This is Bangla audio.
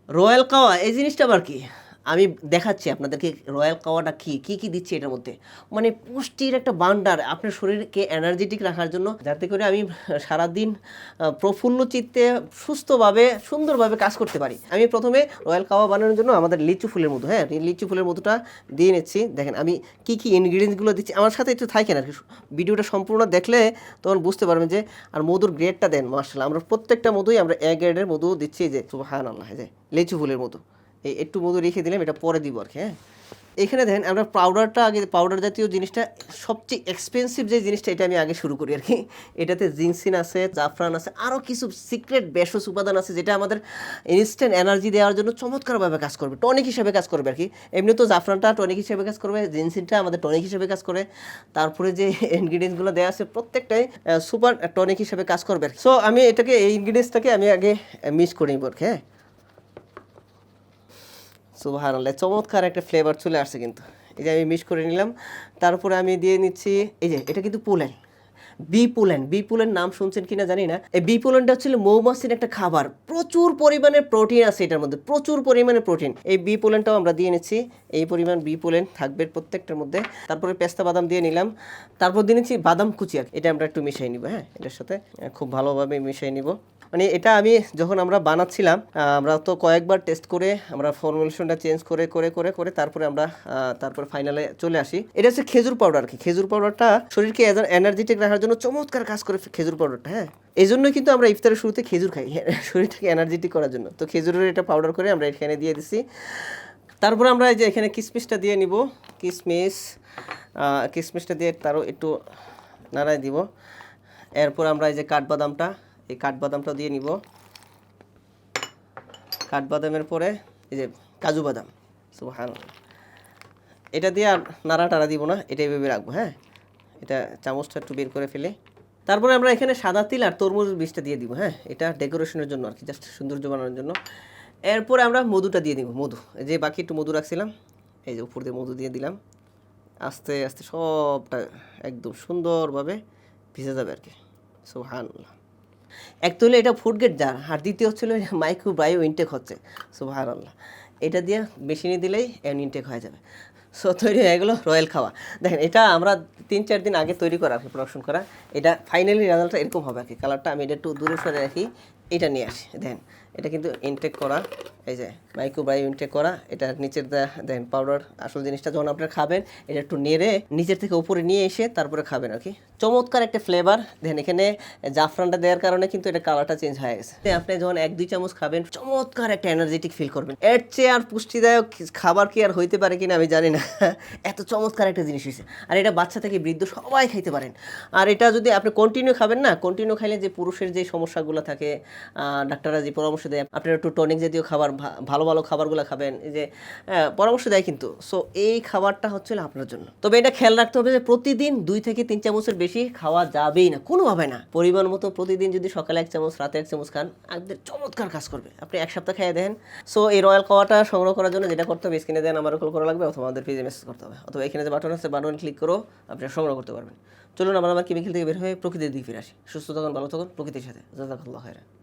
রয়্যাল কাওয়া এই জিনিসটা আবার কি? আমি দেখাচ্ছি আপনাদেরকে রয়্যাল কাওয়াটা কি দিচ্ছে এটার মধ্যে। মানে পুষ্টির একটা ভান্ডার আপনার শরীরকে এনার্জেটিক রাখার জন্য, যাতে করে আমি সারাদিন প্রফুল্ল চিত্তে সুস্থভাবে সুন্দরভাবে কাজ করতে পারি। আমি প্রথমে রয়্যাল কাওয়া বানানোর জন্য আমাদের লিচু ফুলের মধু, হ্যাঁ লিচু ফুলের মধুটা দিয়ে নিচ্ছি। দেখেন আমি কি ইনগ্রিডিয়েন্টসগুলো দিচ্ছি, আমার সাথে একটু থাকেন আর কি। ভিডিওটা সম্পূর্ণ দেখলে তখন বুঝতে পারবেন যে। আর মধুর গ্রেডটা দেন মাশাআল্লাহ, আমরা প্রত্যেকটা মধুই আমরা এ গ্রেডের মধু দিচ্ছি, যে সুবহানাল্লাহ, যে লিচু ফুলের মধু। এই একটু মধু রেখে দিলাম, এটা পরে দিব আর কি। হ্যাঁ, এখানে দেখেন আমরা পাউডারটা আগে, পাউডার জাতীয় জিনিসটা সবচেয়ে এক্সপেন্সিভ যে জিনিসটা, এটা আমি আগে শুরু করি আর কি। এটাতে জিনসিন আছে, জাফরান আছে, আরও কিছু সিক্রেট ভেষজ উপাদান আছে, যেটা আমাদের ইনস্ট্যান্ট এনার্জি দেওয়ার জন্য চমৎকারভাবে কাজ করবে, টনিক হিসেবে কাজ করবে আর কি। এমনি তো জাফরানটা টনিক হিসেবে কাজ করবে, জিনসিনটা আমাদের টনিক হিসেবে কাজ করে। তারপরে যে ইনগ্রিডিয়েন্টসগুলো দেওয়া আছে প্রত্যেকটাই সুপার টনিক হিসেবে কাজ করবে। সো আমি এটাকে, এই ইনগ্রিডিয়েন্টসটাকে আমি আগে মিক্স করে নিব আর কি। হ্যাঁ, সুবহানাল্লাহ, চমৎকার একটা ফ্লেভার চলে আসছে কিন্তু। এই যে আমি মিক্স করে নিলাম, তারপরে আমি দিয়ে নিচ্ছি, এই যে এটা কিন্তু পোলেন, বি পোলেন নাম শুনছেন কিনা জানি না। এই বি পোলেনটা হচ্ছে মৌমাছির একটা খাবার, প্রচুর পরিমাণে প্রোটিন আছে এটার মধ্যে, প্রচুর পরিমাণে প্রোটিন। এই বি পোলেনটাও আমরা দিয়ে নিচ্ছি, এই পরিমাণ বি পোলেন থাকবে প্রত্যেকটার মধ্যে। তারপরে পেস্তা বাদাম দিয়ে নিলাম, তারপর দিয়ে নিচ্ছি বাদাম কুচি, আর এটা আমরা একটু মিশিয়ে নিব। হ্যাঁ, এটার সাথে খুব ভালোভাবে মিশিয়ে নিব। মানে এটা আমি যখন আমরা বানাচ্ছিলাম, আমরা তো কয়েকবার টেস্ট করে আমরা ফর্মুলেশনটা চেঞ্জ করে করে করে করে তারপরে আমরা তারপরে ফাইনালে চলে আসি। এটা হচ্ছে খেজুর পাউডার কি, খেজুর পাউডারটা শরীরকে এনার্জেটিক রাখার জন্য চমৎকার কাজ করে খেজুর পাউডারটা। হ্যাঁ, এই জন্যই কিন্তু আমরা ইফতারের শুরুতে খেজুর খাই, শরীরটাকে এনার্জেটিক করার জন্য। তো খেজুরের এটা পাউডার করে আমরা এখানে দিয়ে দিছি। তারপরে আমরা এই যে এখানে কিশমিশটা দিয়ে নিব, কিশমিশটা দিয়ে তারও একটু নাড়াই দিব। এরপর আমরা এই যে কাঠবাদামটা, এই কাঠবাদামটাও দিয়ে নিব। কাঠবাদামের পরে এই যে কাজু বাদাম, সুবহানাল্লাহ, এটা দিয়ে আর নাড়া টাড়া দিব না, এটা এইভাবে রাখবো। হ্যাঁ, এটা চামচটা একটু বের করে ফেলে তারপরে আমরা এখানে সাদা তিল আর তরমুজের বীজটা দিয়ে দিব। হ্যাঁ, এটা ডেকোরেশনের জন্য আর কি, জাস্ট সৌন্দর্য বানানোর জন্য। এরপরে আমরা মধুটা দিয়ে দিব, মধু, যে বাকি একটু মধু রাখছিলাম, এই যে উপর দিয়ে মধু দিয়ে দিলাম। আস্তে আস্তে সবটা একদম সুন্দরভাবে ভিজে যাবে আর কি। সুবহানাল্লাহ, এক তো হলো এটা ফুড গ্রেড জার, আর দ্বিতীয় হচ্ছিল মাইক্রো বায়ো ইনটেক হচ্ছে। সুবহানাল্লাহ, এটা দিয়ে মেশিনে দিলেই ইনটেক হয়ে যাবে। সো তৈরি হয়ে গেলো রয়্যাল খাওয়া। দেখেন এটা আমরা 3-4 দিন আগে তৈরি করা, প্রোডাকশন করা। এটা ফাইনালি রেজাল্টটা এরকম হবে আর কি। কালারটা আমি এটা একটু দূরে সরে রাখি, এটা নিয়ে আসি। দেখেন এটা কিন্তু ইনটেক করা, এই যে মাইক্রো বায়ো ইনটেক করা। এটা নিচের দেখেন পাউডার, আসল জিনিসটা যখন আপনারা খাবেন এটা একটু নেড়ে নিচের থেকে উপরে নিয়ে এসে তারপরে খাবেন আর কি। চমৎকার একটা ফ্লেভার। দেখেন এখানে জাফরানটা দেওয়ার কারণে কিন্তু এটা কালারটা চেঞ্জ হয়ে গেছে। আপনি যখন 1-2 চামচ খাবেন চমৎকার একটা এনার্জেটিক ফিল করবেন। এর চেয়ে আর পুষ্টিদায়ক খাবার কি আর হইতে পারে কিনা আমি জানি না, এত চমৎকার একটা জিনিস হয়েছে। আর এটা বাচ্চা থেকে বৃদ্ধ সবাই খাইতে পারেন। আর এটা যদি আপনি কন্টিনিউ খাবেন না, কন্টিনিউ খাইলে যে পুরুষের যে সমস্যাগুলো থাকে, ডাক্তাররা যে পরামর্শ দেয় আপনারা একটু টনিক জাতীয় খাবার, ভালো ভালো খাবারগুলো খাবেন, এই যে পরামর্শ দেয় কিন্তু। সো এই খাবারটা হচ্ছে আপনার জন্য। তবে এটা খেয়াল রাখতে হবে যে প্রতিদিন 2-3 চামচের বেশি খাওয়া যাবেই না, কোনোভাবে না। পরিমাণ মতো প্রতিদিন যদি সকালে 1 চামচ, রাতে 1 চামচ খান, একদম চমৎকার কাজ করবে। আপনি 1 সপ্তাহ খেয়ে দেন। সো এই রয়্যাল খাওয়াটা সংগ্রহ করার জন্য যেটা করতে হবে, স্ক্রিনে দেন আমার কল করা লাগবে, অথবা আমাদের পেজে মেসেজ করতে হবে, অথবা এখানে যে বাটন আছে বাটন ক্লিক করো আপনি সংগ্রহ করতে পারবেন। চলুন আমরা আবার কেমিক্যাল থেকে বের হয়ে প্রকৃতির দিকে ফিরে আসি। সুস্থ থাকুন, ভালো থাকুন প্রকৃতির সাথে। জাযাকাল্লাহু খায়রান।